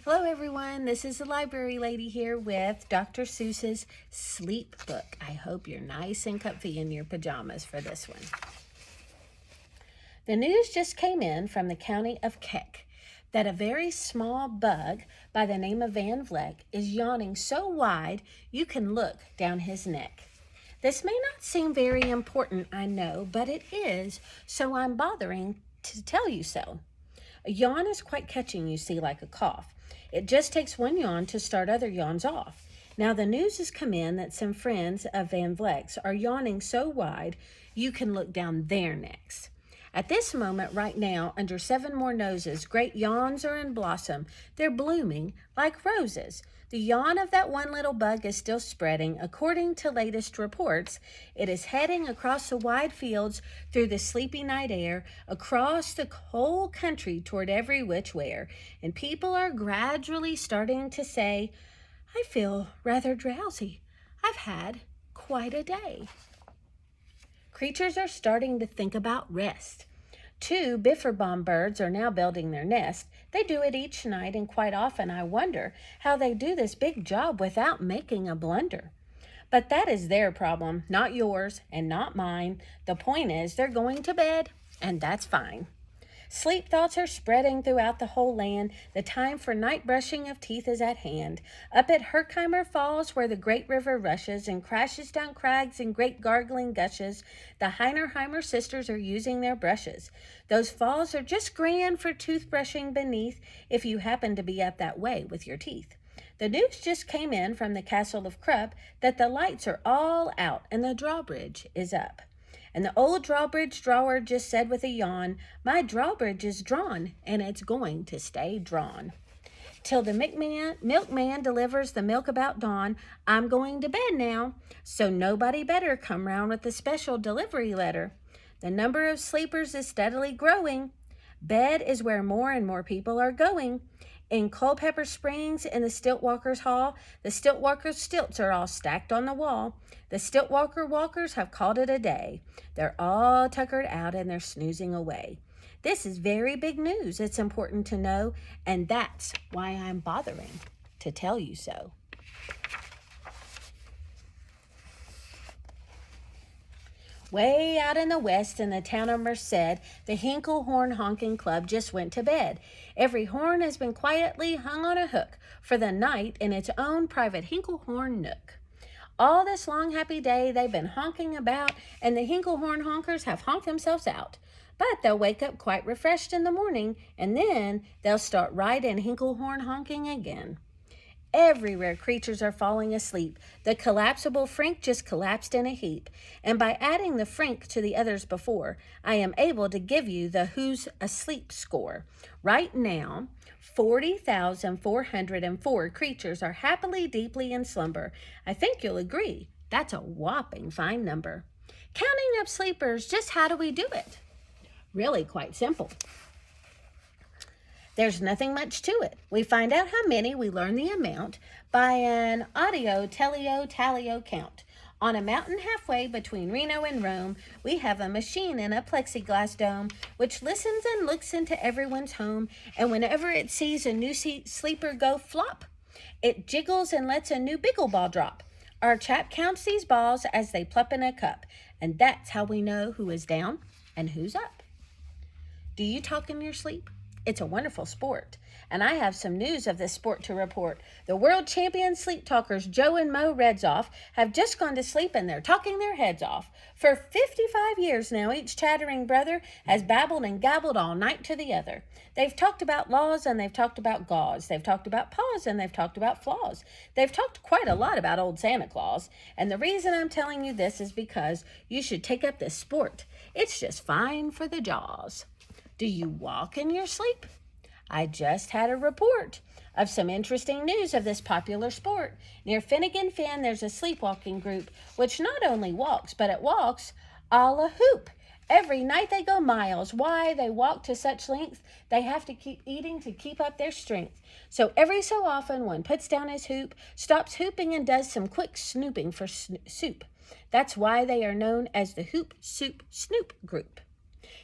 Hello everyone, this is the library lady here with Dr. Seuss's Sleep Book. I hope you're nice and comfy in your pajamas for this one. The news just came in from the county of Keck that a very small bug by the name of Van Vleck is yawning so wide you can look down his neck. This may not seem very important, I know, but it is, so I'm bothering to tell you so. A yawn is quite catching, you see, like a cough. It just takes one yawn to start other yawns off. Now, the news has come in that some friends of Van Vleck's are yawning so wide you can look down their necks. At this moment, right now, under 7 more noses, great yawns are in blossom. They're blooming like roses. The yawn of that one little bug is still spreading. According to latest reports, it is heading across the wide fields through the sleepy night air, across the whole country toward every which where. And people are gradually starting to say, I feel rather drowsy. I've had quite a day. Creatures are starting to think about rest. 2 Bifurbaum birds are now building their nest. They do it each night, and quite often I wonder how they do this big job without making a blunder. But that is their problem, not yours and not mine. The point is they're going to bed, and that's fine. Sleep thoughts are spreading throughout the whole land. The time for night brushing of teeth is at hand. Up at Herkimer Falls, where the great river rushes and crashes down crags in great gargling gushes, the Heinerheimer sisters are using their brushes. Those falls are just grand for toothbrushing beneath, if you happen to be up that way with your teeth. The news just came in from the castle of Krupp that the lights are all out and the drawbridge is up. And the old drawbridge drawer just said with a yawn, my drawbridge is drawn, and it's going to stay drawn. Till the milkman delivers the milk about dawn, I'm going to bed now, so nobody better come round with the special delivery letter. The number of sleepers is steadily growing. Bed is where more and more people are going. In Culpeper Springs, in the Stiltwalkers' Hall, the Stiltwalkers' stilts are all stacked on the wall. The Stiltwalker walkers have called it a day. They're all tuckered out and they're snoozing away. This is very big news. It's important to know, and that's why I'm bothering to tell you so. Way out in the west in the town of Merced, the Hinkle Horn Honking Club just went to bed. Every horn has been quietly hung on a hook for the night in its own private Hinkle Horn nook. All this long happy day they've been honking about, and the Hinkle Horn honkers have honked themselves out. But they'll wake up quite refreshed in the morning, and then they'll start right in Hinkle Horn honking again. Everywhere creatures are falling asleep. The collapsible Frink just collapsed in a heap. And by adding the Frink to the others before, I am able to give you the Who's Asleep score. Right now, 40,404 creatures are happily deeply in slumber. I think you'll agree, that's a whopping fine number. Counting up sleepers, just how do we do it? Really quite simple. There's nothing much to it. We find out how many, we learn the amount by an audio-teleo-tallio count. On a mountain halfway between Reno and Rome, we have a machine in a plexiglass dome which listens and looks into everyone's home, and whenever it sees a new sleeper go flop, it jiggles and lets a new biggle ball drop. Our chap counts these balls as they plop in a cup, and that's how we know who is down and who's up. Do you talk in your sleep? It's a wonderful sport, and I have some news of this sport to report. The world champion sleep talkers Joe and Mo Redzoff have just gone to sleep, and they're talking their heads off. For 55 years now, each chattering brother has babbled and gabbled all night to the other. They've talked about laws, and they've talked about gauze. They've talked about paws, and they've talked about flaws. They've talked quite a lot about old Santa Claus, and the reason I'm telling you this is because you should take up this sport. It's just fine for the jaws. Do you walk in your sleep? I just had a report of some interesting news of this popular sport. Near Finnegan Fen, there's a sleepwalking group which not only walks, but it walks a la hoop. Every night they go miles. Why? They walk to such length they have to keep eating to keep up their strength. So every so often one puts down his hoop, stops hooping, and does some quick snooping for soup. That's why they are known as the Hoop Soup Snoop Group.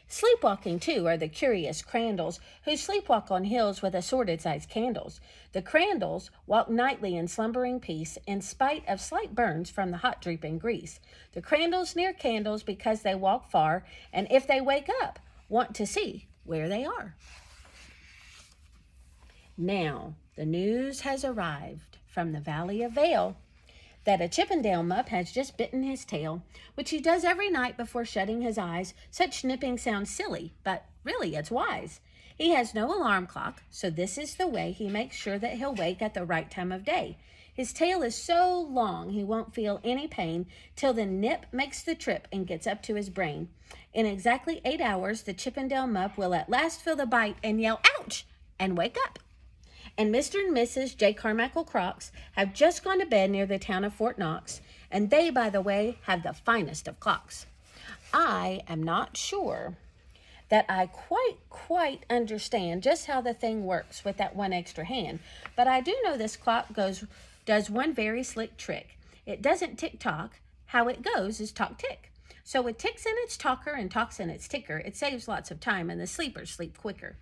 Sleepwalking, too, are the curious crandalls who sleepwalk on hills with assorted-sized candles. The crandalls walk nightly in slumbering peace in spite of slight burns from the hot dripping grease. The crandalls near candles because they walk far, and if they wake up, want to see where they are. Now, the news has arrived from the Valley of Vale that a Chippendale mup has just bitten his tail, which he does every night before shutting his eyes. Such nipping sounds silly, but really it's wise. He has no alarm clock, so this is the way he makes sure that he'll wake at the right time of day. His tail is so long he won't feel any pain till the nip makes the trip and gets up to his brain. In exactly 8 hours, the Chippendale mup will at last feel the bite and yell, "Ouch!" and wake up. And Mr. and Mrs. J. Carmichael Crocs have just gone to bed near the town of Fort Knox, and they, by the way, have the finest of clocks. I am not sure that I quite understand just how the thing works with that one extra hand, but I do know this clock does one very slick trick. It doesn't tick-tock. How it goes is talk-tick. So it ticks in its talker and talks in its ticker. It saves lots of time, and the sleepers sleep quicker.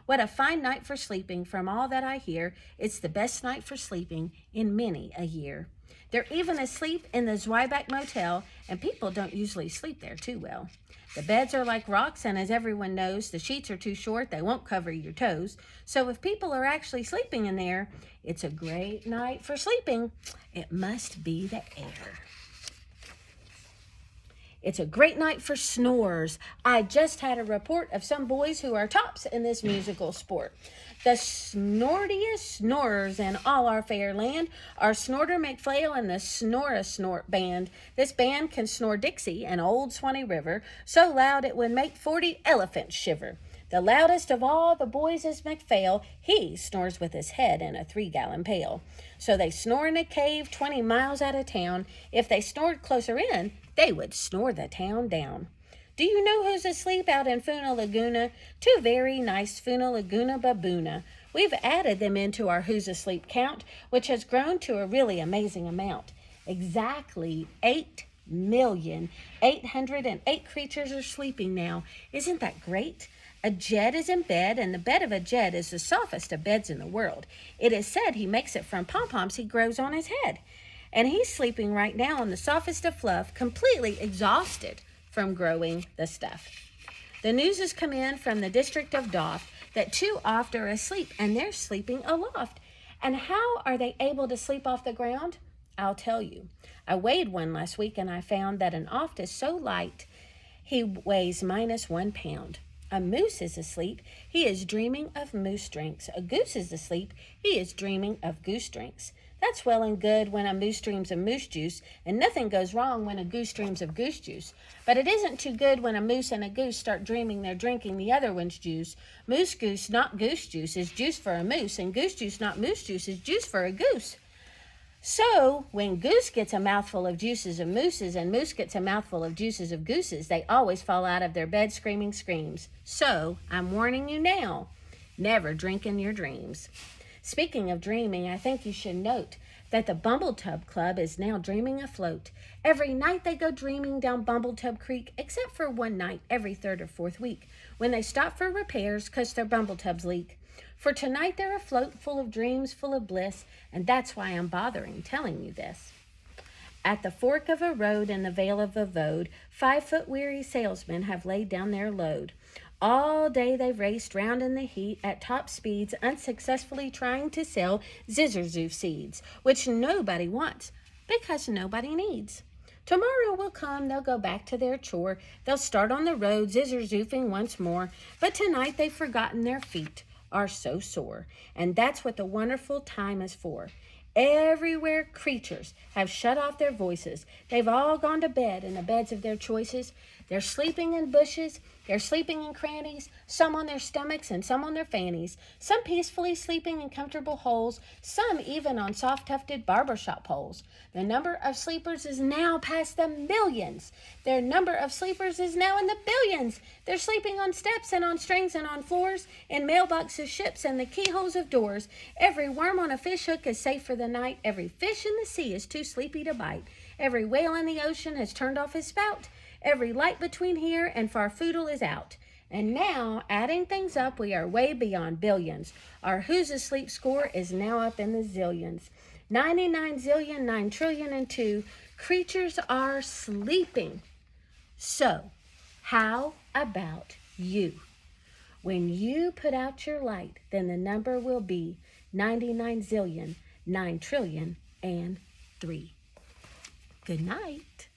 What a fine night for sleeping. From all that I hear, it's the best night for sleeping in many a year. They're even asleep in the Zweiback Motel, and people don't usually sleep there too well. The beds are like rocks, and as everyone knows, the sheets are too short, they won't cover your toes. So if people are actually sleeping in there, it's a great night for sleeping. It must be the air. It's a great night for snores. I just had a report of some boys who are tops in this musical sport. The snortiest snorers in all our fair land are Snorter McFlail and the Snore-a-Snort Band. This band can snore Dixie and Old Swanee River so loud it would make 40 elephants shiver. The loudest of all the boys is McPhail. He snores with his head in a 3-gallon pail. So they snore in a cave 20 miles out of town. If they snored closer in, they would snore the town down. Do you know who's asleep out in Funa Laguna? 2 very nice Funa Laguna baboona. We've added them into our Who's Asleep count, which has grown to a really amazing amount. Exactly 8,808 creatures are sleeping now. Isn't that great? A Jed is in bed, and the bed of a Jed is the softest of beds in the world. It is said he makes it from pom-poms he grows on his head. And he's sleeping right now on the softest of fluff, completely exhausted from growing the stuff. The news has come in from the district of Doff that 2 oft are asleep, and they're sleeping aloft. And how are they able to sleep off the ground? I'll tell you. I weighed one last week, and I found that an oft is so light, he weighs -1 pound. A moose is asleep. He is dreaming of moose drinks. A goose is asleep. He is dreaming of goose drinks. That's well and good when a moose dreams of moose juice, and nothing goes wrong when a goose dreams of goose juice. But it isn't too good when a moose and a goose start dreaming they're drinking the other one's juice. Moose goose, not goose juice, is juice for a moose, and goose juice, not moose juice, is juice for a goose. So, when goose gets a mouthful of juices of mooses and moose gets a mouthful of juices of gooses, they always fall out of their bed screaming screams. So, I'm warning you now, never drink in your dreams. Speaking of dreaming, I think you should note that the Bumbletub Club is now dreaming afloat. Every night they go dreaming down Bumbletub Creek, except for one night every 3rd or 4th week, when they stop for repairs because their Bumbletubs leak. For tonight they're afloat, full of dreams, full of bliss, and that's why I'm bothering telling you this. At the fork of a road in the Vale of Avode, 5-foot weary salesmen have laid down their load. All day they've raced round in the heat at top speeds, unsuccessfully trying to sell Zizzurzu seeds, which nobody wants because nobody needs. Tomorrow will come, they'll go back to their chore. They'll start on the road, zizzer-zoofing once more. But tonight they've forgotten their feet are so sore. And that's what the wonderful time is for. Everywhere creatures have shut off their voices. They've all gone to bed in the beds of their choices. They're sleeping in bushes. They're sleeping in crannies, some on their stomachs and some on their fannies, some peacefully sleeping in comfortable holes, some even on soft-tufted barbershop poles. The number of sleepers is now past the millions. Their number of sleepers is now in the billions. They're sleeping on steps and on strings and on floors, in mailboxes, ships, and the keyholes of doors. Every worm on a fish hook is safe for the night. Every fish in the sea is too sleepy to bite. Every whale in the ocean has turned off his spout. Every light between here and Farfoodle is out. And now, adding things up, we are way beyond billions. Our Who's Asleep score is now up in the zillions. 99 zillion, 9 trillion, and 2 creatures are sleeping. So, how about you? When you put out your light, then the number will be 99 zillion, 9 trillion, and 3. Good night.